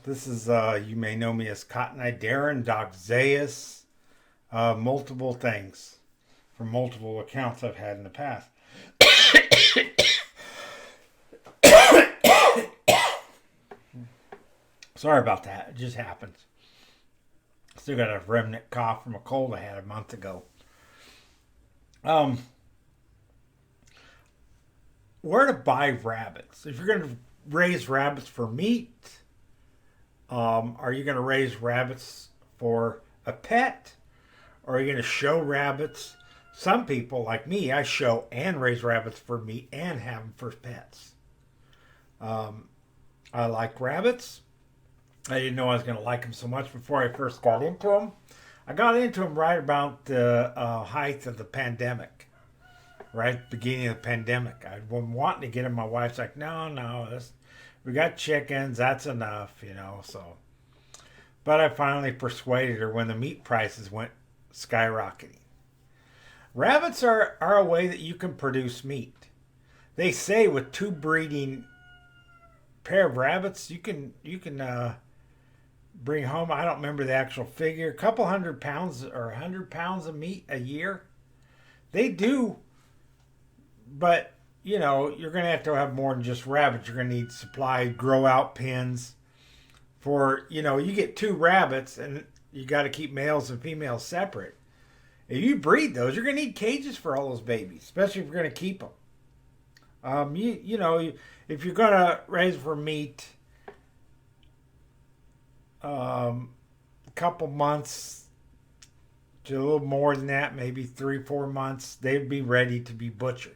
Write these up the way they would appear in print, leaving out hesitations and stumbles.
This is, you may know me as Cotton Eye Darren, Doc Zayas, multiple things from multiple accounts I've had in the past. Sorry about that. It just happens. Still got a remnant cough from a cold I had a month ago. Um, where to buy rabbits? If you're going to raise rabbits for meat, are you going to raise rabbits for a pet? Or are you going to show rabbits? Some people, like me, I show and raise rabbits for meat and have them for pets. Um, I like rabbits. I didn't know I was going to like them so much before I first got into them. I got into them right about the height of the pandemic, right at the beginning of the pandemic. I'd been wanting to get them. My wife's like, no, we got chickens. That's enough, So, but I finally persuaded her when the meat prices went skyrocketing. Rabbits are a way that you can produce meat. They say with two breeding pair of rabbits, you can bring home. I don't remember the actual figure. A couple 100 pounds or 100 pounds of meat a year. They do, but you're going to have more than just rabbits. You're going to need supply, grow out pens for you get two rabbits and you got to keep males and females separate. If you breed those, you're going to need cages for all those babies, especially if you're going to keep them. If you're going to raise for meat, a couple months to a little more than that, maybe 3-4 months, they'd be ready to be butchered.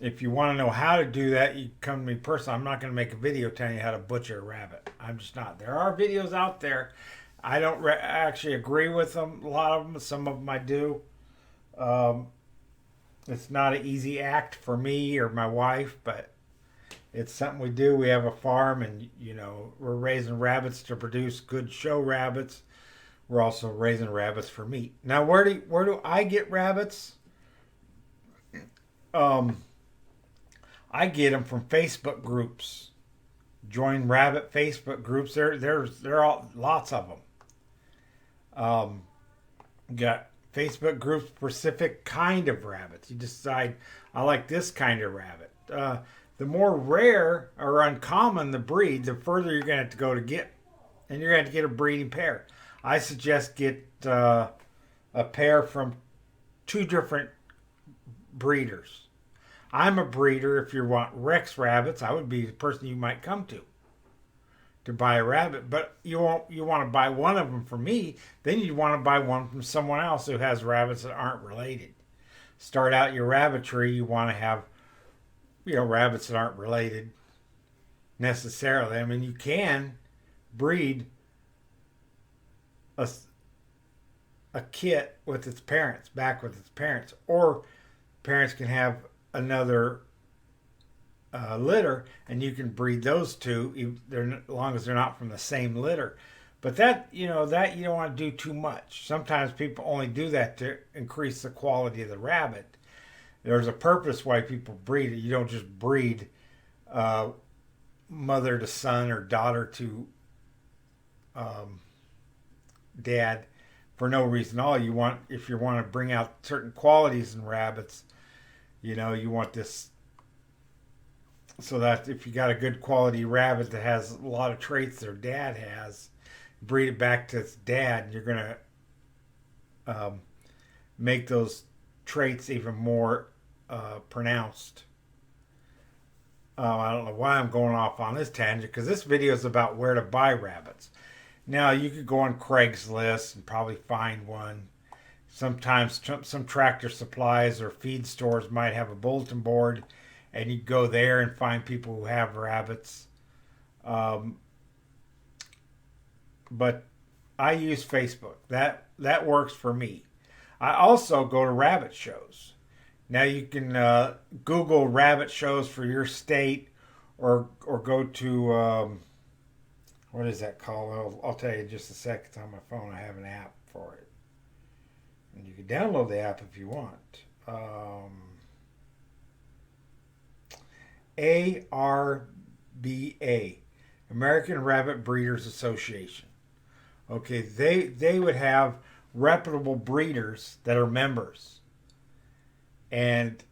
If you want to know how to do that, you come to me personally. I'm not going to make a video telling you how to butcher a rabbit. I'm just not. There are videos out there. I don't actually agree with them. A lot of them, some of them I do. It's not an easy act for me or my wife, but it's something we do. We have a farm, and we're raising rabbits to produce good show rabbits. We're also raising rabbits for meat. Now, where do I get rabbits? I get them from Facebook groups. Join rabbit Facebook groups. There are lots of them. Got Facebook groups specific kind of rabbits. You decide I like this kind of rabbit. The more rare or uncommon the breed, the further you're going to have to go to get, and you're going to have to get a breeding pair. I suggest get a pair from two different breeders. I'm a breeder. If you want Rex rabbits, I would be the person you might come to buy a rabbit. But you want to buy one of them from me, then you want to buy one from someone else who has rabbits that aren't related. Start out your rabbitry. You want to have rabbits that aren't related necessarily. I mean, you can breed a kit with its parents, back with its parents, or parents can have another litter, and you can breed those two, as long as they're not from the same litter. But that you don't want to do too much. Sometimes people only do that to increase the quality of the rabbit. There's a purpose why people breed it. You don't just breed mother to son or daughter to dad for no reason at all. If you want to bring out certain qualities in rabbits, you want this so that if you got a good quality rabbit that has a lot of traits their dad has, breed it back to its dad, and you're going to make those traits even more pronounced. I don't know why I'm going off on this tangent, because this video is about where to buy rabbits. Now, you could go on Craigslist and probably find one. Sometimes some Tractor Supplies or feed stores might have a bulletin board, and you go there and find people who have rabbits. But I use Facebook. That works for me. I also go to rabbit shows. Now you can Google rabbit shows for your state, or go to what is that called? I'll tell you in just a second. It's on my phone. I have an app for it, and you can download the app if you want. ARBA, American Rabbit Breeders Association. Okay, they would have reputable breeders that are members, and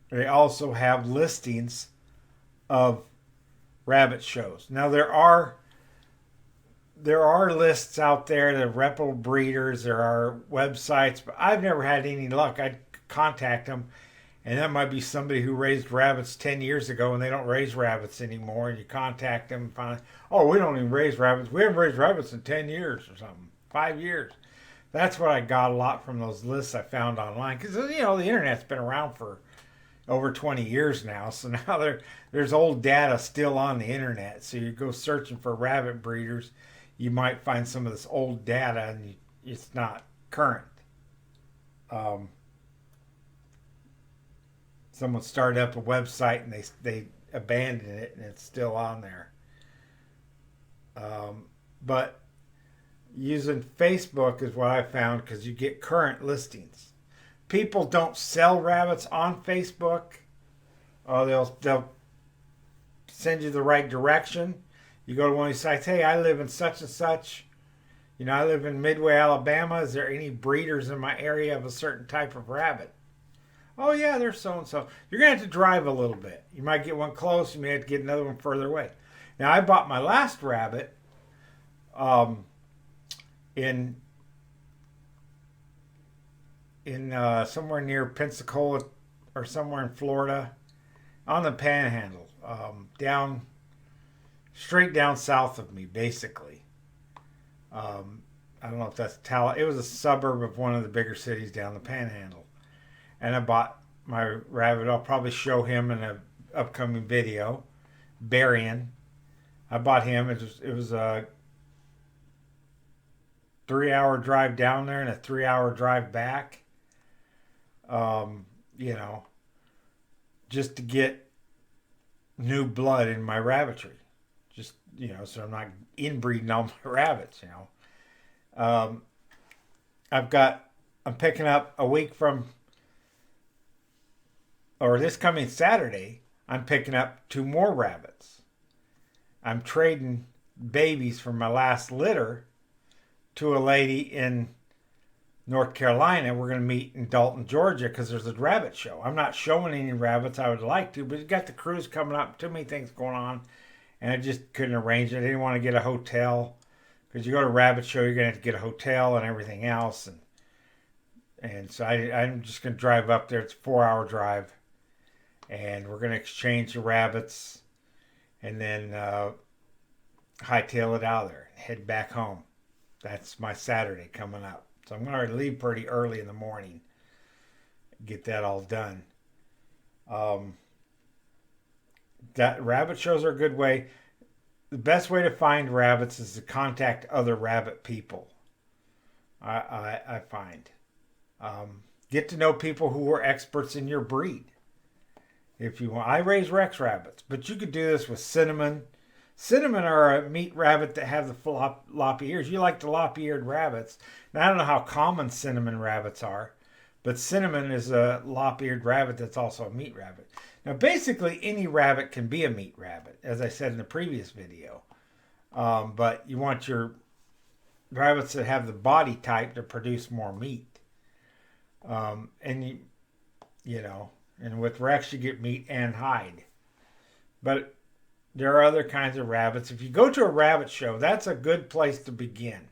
they also have listings of rabbit shows. Now there are lists out there that are reputable breeders. There are websites, but I've never had any luck. I'd contact them, and that might be somebody who raised rabbits 10 years ago and they don't raise rabbits anymore. And you contact them and find, oh, we don't even raise rabbits. We haven't raised rabbits in 10 years or something, 5 years. That's what I got a lot from those lists I found online. Because, you know, the internet's been around for over 20 years now. So now there's old data still on the internet. So you go searching for rabbit breeders, you might find some of this old data and it's not current. Someone started up a website and they abandoned it and it's still on there. But using Facebook is what I found because you get current listings. People don't sell rabbits on Facebook. Oh, they'll send you the right direction. You go to one of these sites, hey, I live in such and such. You know, I live in Midway, Alabama. Is there any breeders in my area of a certain type of rabbit? Oh, yeah, there's so-and-so. You're going to have to drive a little bit. You might get one close. You may have to get another one further away. Now, I bought my last rabbit in somewhere near Pensacola or somewhere in Florida on the Panhandle, straight down south of me, basically. I don't know if that's it was a suburb of one of the bigger cities down the Panhandle. And I bought my rabbit. I'll probably show him in an upcoming video. Berrien. I bought him. It was a 3-hour drive down there and a 3-hour drive back. You know, just to get new blood in my rabbitry. Just, you know, so I'm not inbreeding all my rabbits, you know. I'm picking up a week from, or this coming Saturday, I'm picking up 2 more rabbits. I'm trading babies from my last litter to a lady in North Carolina. We're going to meet in Dalton, Georgia, because there's a rabbit show. I'm not showing any rabbits. I would like to, but you got the cruise coming up. Too many things going on, and I just couldn't arrange it. I didn't want to get a hotel, because you go to a rabbit show, you're going to have to get a hotel and everything else, and so I'm just going to drive up there. It's a 4-hour drive, and we're going to exchange the rabbits, and then hightail it out of there, head back home. That's my Saturday coming up. So I'm going to leave pretty early in the morning, get that all done. That rabbit shows are a good way. The best way to find rabbits is to contact other rabbit people. I find. Get to know people who are experts in your breed. If you want, I raise Rex rabbits, but you could do this with cinnamon. Cinnamon are a meat rabbit that have the floppy ears. You like the lop-eared rabbits. Now, I don't know how common cinnamon rabbits are, but cinnamon is a lop-eared rabbit that's also a meat rabbit. Now, basically, any rabbit can be a meat rabbit, as I said in the previous video. But you want your rabbits that have the body type to produce more meat. And you know, and with Rex, you get meat and hide. But there are other kinds of rabbits. If you go to a rabbit show, that's a good place to begin.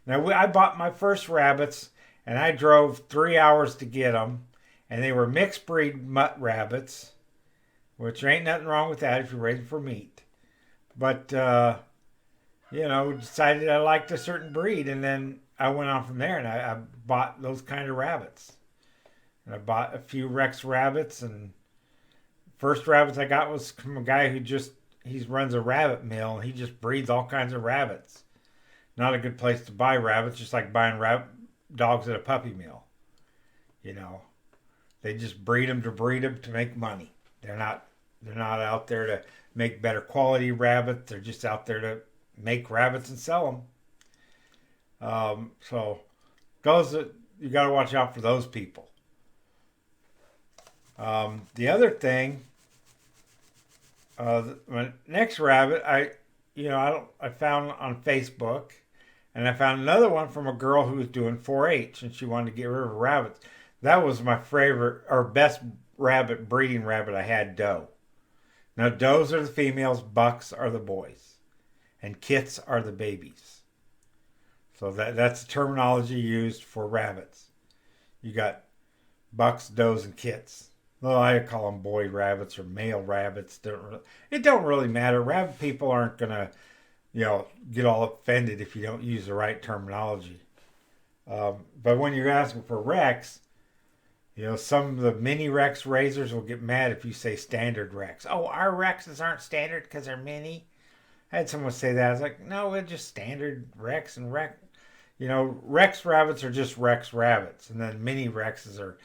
Now, I bought my first rabbits, and I drove 3 hours to get them, and they were mixed breed mutt rabbits, which ain't nothing wrong with that if you're raising for meat. But, you know, decided I liked a certain breed, and then I went on from there, and I bought those kind of rabbits. And I bought a few Rex rabbits, and first rabbits I got was from a guy who he runs a rabbit mill, and he just breeds all kinds of rabbits. Not a good place to buy rabbits, just like buying dogs at a puppy mill. You know, they just breed them to make money. They're not out there to make better quality rabbits. They're just out there to make rabbits and sell them. So those you got to watch out for those people. The other thing My next rabbit, I found on Facebook, and I found another one from a girl who was doing 4-H, and she wanted to get rid of rabbits. That was my favorite or best rabbit breeding rabbit I had, doe. Now does are the females, bucks are the boys, and kits are the babies. So that's the terminology used for rabbits. You got bucks, does, and kits. Well, I call them boy rabbits or male rabbits. It don't really matter. Rabbit people aren't gonna, get all offended if you don't use the right terminology. But when you're asking for Rex, some of the mini Rex raisers will get mad if you say standard Rex. Oh, our Rexes aren't standard because they're mini. I had someone say that. I was like, no, we're just standard Rex and Rex. Rex rabbits are just Rex rabbits, and then mini Rexes are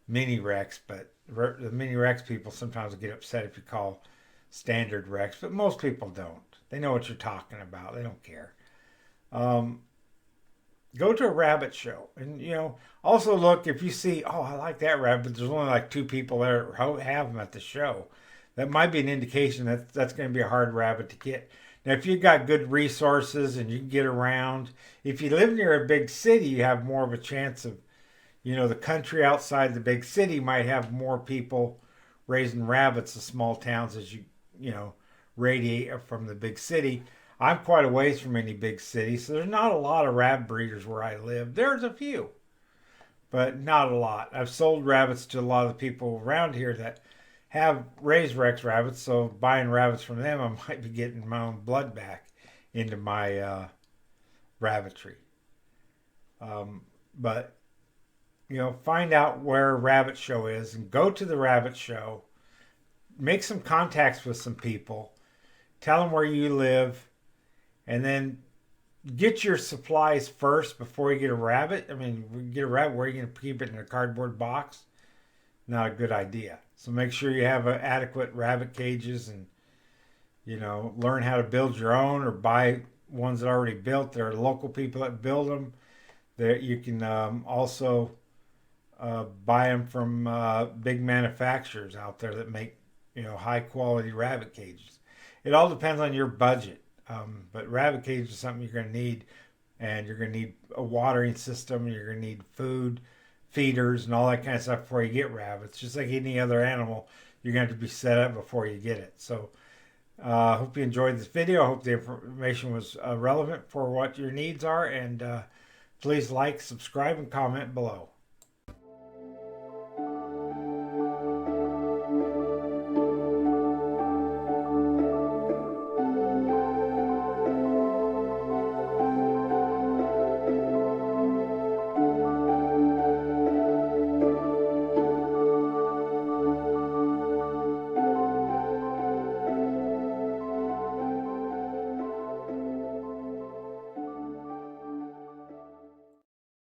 mini Rex. But the mini Rex people sometimes get upset if you call standard Rex, but most people don't. They know what you're talking about. They don't care. Go to a rabbit show, and also look if you see, oh, I like that rabbit, but there's only like 2 people there have them at the show. That might be an indication that that's going to be a hard rabbit to get. Now, if you've got good resources and you can get around, if you live near a big city, you have more of a chance of, the country outside the big city might have more people raising rabbits. The small towns, as radiate from the big city. I'm quite a ways from any big city, so there's not a lot of rabbit breeders where I live. There's a few, but not a lot. I've sold rabbits to a lot of the people around here that have raised Rex rabbits, so buying rabbits from them, I might be getting my own blood back into my rabbitry. But, find out where a rabbit show is and go to the rabbit show. Make some contacts with some people. Tell them where you live. And then get your supplies first before you get a rabbit. I mean, we get a rabbit, where are you going to keep it, in a cardboard box? Not a good idea. So make sure you have adequate rabbit cages, and learn how to build your own or buy ones that are already built. There are local people that build them. That you can also buy them from big manufacturers out there that make high quality rabbit cages. It all depends on your budget. But rabbit cage is something you're going to need, and you're going to need a watering system. You're going to need food, feeders, and all that kind of stuff before you get rabbits. Just like any other animal, you're going to have to be set up before you get it. So I hope you enjoyed this video. I hope the information was relevant for what your needs are, and please like, subscribe, and comment below.